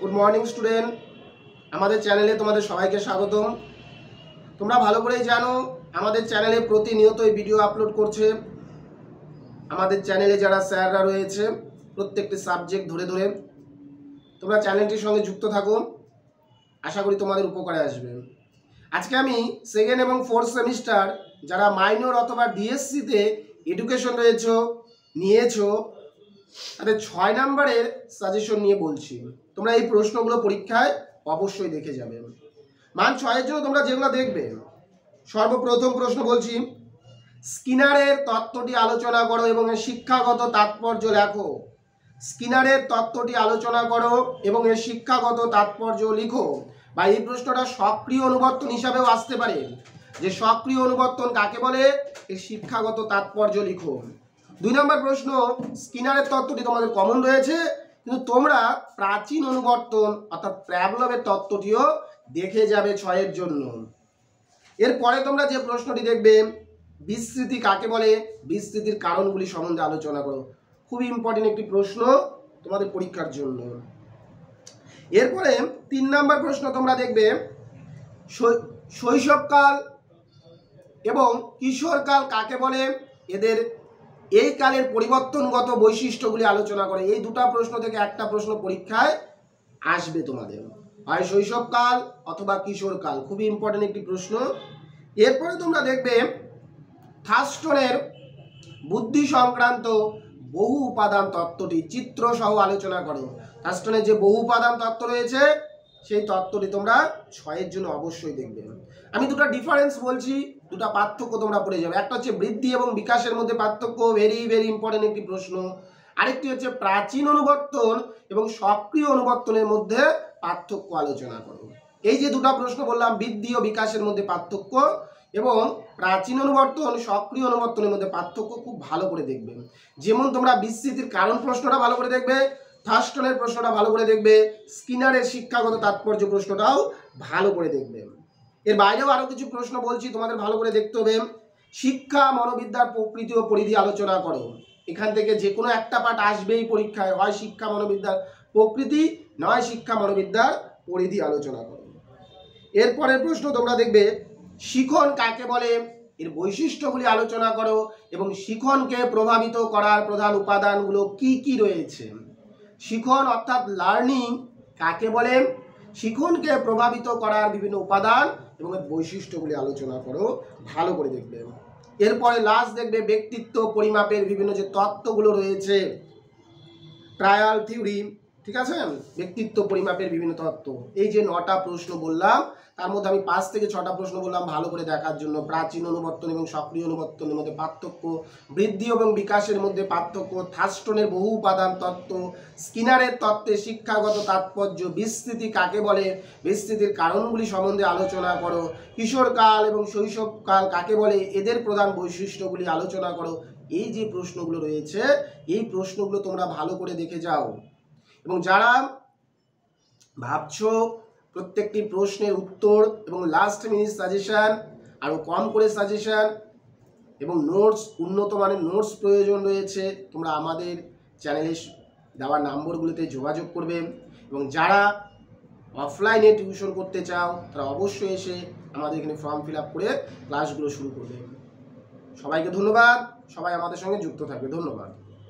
Good morning student, আমাদের চ্যানেলে তোমাদের সবাইকে স্বাগতম। তোমরা ভালো করেই জানো আমাদের চ্যানেলে প্রতিনিয়তই ভিডিও আপলোড করছে। আমাদের চ্যানেলে যারা স্যাররা রয়েছে প্রত্যেকটি সাবজেক্ট ধরে ধরে তোমরা চ্যানেলটির সঙ্গে যুক্ত থাকো, আশা করি তোমাদের উপকারে আসবে। আজকে আমি সেকেন্ড এবং ফোর্থ সেমিস্টার যারা মাইনর অথবা ডিএসসিতে এডুকেশন নিয়েছো তাদের 6 নম্বরের সাজেশন নিয়ে বলছি। তোমরা এই প্রশ্নগুলো পরীক্ষায় অবশ্যই দেখে যাবে। মান 6-এর জন্য তোমরা যেগুলো দেখবে, সর্বপ্রথম প্রশ্ন বলছি, স্কিনারের তত্ত্বটি আলোচনা করো এবং এর শিক্ষাগত তাৎপর্য লেখো। স্কিনারের তত্ত্বটি আলোচনা করো এবং এর শিক্ষাগত তাৎপর্য লিখো। বা এই প্রশ্নটা সক্রিয় অনুবর্তন হিসাবেও আসতে পারে, যে সক্রিয় অনুবর্তন কাকে বলে, এর শিক্ষাগত তাৎপর্য লিখো। 2 নম্বর প্রশ্ন, স্কিনারের তত্ত্বটি তোমাদের কমন রয়েছে, কিন্তু তোমরা প্রাচীন অনুবর্তন অর্থাৎ প্যাভলভের তত্ত্বটিও দেখে যাবে 6-এর জন্য। এরপরে তোমরা যে প্রশ্নটি দেখবে, বিস্মৃতি কাকে বলে, বিস্মৃতির কারণগুলি সম্বন্ধে আলোচনা করো। খুবই ইম্পর্টেন্ট একটি প্রশ্ন তোমাদের পরীক্ষার জন্য। এরপরে 3 নম্বর প্রশ্ন তোমরা দেখবে, শৈশবকাল এবং কিশোরকাল কাকে বলে, এদের এই কালের পরিবর্তনগত বৈশিষ্ট্যগুলি আলোচনা করে। এই দুটো প্রশ্ন থেকে একটা প্রশ্ন পরীক্ষায় আসবে তোমাদের, হয় শৈশবকাল অথবা কিশোরকাল। খুবই ইম্পর্টেন্ট একটি প্রশ্ন। এরপরে তোমরা দেখবে থার্স্টনের বুদ্ধি সংক্রান্ত বহু উপাদান তত্ত্বটি চিত্র সহ আলোচনা করো। থার্স্টনের যে বহু উপাদান তত্ত্ব রয়েছে সেই তত্ত্বটি তোমরা 6-এর জন্য অবশ্যই দেখবে। আমি দুটো ডিফারেন্স বলছি, দুটো পার্থক্য তোমরা পড়ে যাবে। একটা হচ্ছে বৃদ্ধি এবং বিকাশের মধ্যে পার্থক্য, ভেরি ভেরি ইম্পর্টেন্ট একটি প্রশ্ন। আরেকটি হচ্ছে প্রাচীন অনুবর্তন এবং সক্রিয় অনুবর্তনের মধ্যে পার্থক্য আলোচনা করো। এই যে দুটো প্রশ্ন বললাম, বৃদ্ধি ও বিকাশের মধ্যে পার্থক্য এবং প্রাচীন অনুবর্তন সক্রিয় অনুবর্তনের মধ্যে পার্থক্য খুব ভালো করে দেখবে। যেমন তোমরা বিস্মৃতির কারণ প্রশ্নটা ভালো করে দেখবে, থার্স্টনের প্রশ্নটা ভালো করে দেখবে, স্কিনারের শিক্ষাগত তাৎপর্য প্রশ্নটাও ভালো করে দেখবে। এর বাইরেও আরও কিছু প্রশ্ন বলছি, তোমাদের ভালো করে দেখতে হবে। শিক্ষা মনোবিদ্যার প্রকৃতি ও পরিধি আলোচনা করো। এখান থেকে যে কোনো একটা পাঠ আসবেই পরীক্ষায়, হয় শিক্ষা মনোবিদ্যার প্রকৃতি, নয় শিক্ষা মনোবিদ্যার পরিধি আলোচনা করো। এরপরের প্রশ্ন তোমরা দেখবে, শিখন কাকে বলে, এর বৈশিষ্ট্যগুলি আলোচনা করো এবং শিখনকে প্রভাবিত করার প্রধান উপাদানগুলো কি কি রয়েছে। শিখন অর্থাৎ লার্নিং কাকে বলে, শিখনকে প্রভাবিত করার বিভিন্ন উপাদান এবং এর বৈশিষ্ট্যগুলি আলোচনা করো, ভালো করে দেখবে। এরপরে লাস্ট দেখবে ব্যক্তিত্ব পরিমাপের বিভিন্ন যে তত্ত্বগুলো রয়েছে, ট্রায়াল থিওরি, ঠিক আছে, ব্যক্তিত্ব পরিমাপের বিভিন্ন তত্ত্ব। এই যে 9টা প্রশ্ন বললাম, তার মধ্যে আমি 5 থেকে 6টা প্রশ্ন বললাম ভালো করে দেখার জন্য। প্রাচীন অনুবর্তন এবং সক্রিয় অনুবর্তনের মধ্যে পার্থক্য, বৃদ্ধি এবং বিকাশের মধ্যে পার্থক্য, থার্স্টনের বহু উপাদান তত্ত্ব, স্কিনারের তত্ত্বে শিক্ষাগত তাৎপর্য, বিস্মৃতি কাকে বলে, বিস্মৃতির কারণগুলি সম্বন্ধে আলোচনা করো, কিশোরকাল এবং শৈশবকাল কাকে বলে, এদের প্রধান বৈশিষ্ট্যগুলি আলোচনা করো। এই যে প্রশ্নগুলো রয়েছে, এই প্রশ্নগুলো তোমরা ভালো করে দেখে যাও। এবং যারা ভাবছো প্রত্যেকটি প্রশ্নের উত্তর এবং লাস্ট মিনিট সাজেশান, আরও কম করে সাজেশান এবং নোটস, উন্নত মানের নোটস প্রয়োজন রয়েছে, তোমরা আমাদের চ্যানেলে দেওয়া নম্বরগুলোতে যোগাযোগ করবে। এবং যারা অফলাইনে টিউশন করতে চাও তারা অবশ্যই এসে আমাদের এখানে ফর্ম ফিল আপ করে ক্লাসগুলো শুরু করবে। সবাইকে ধন্যবাদ, সবাই আমাদের সঙ্গে যুক্ত থাকবে। ধন্যবাদ।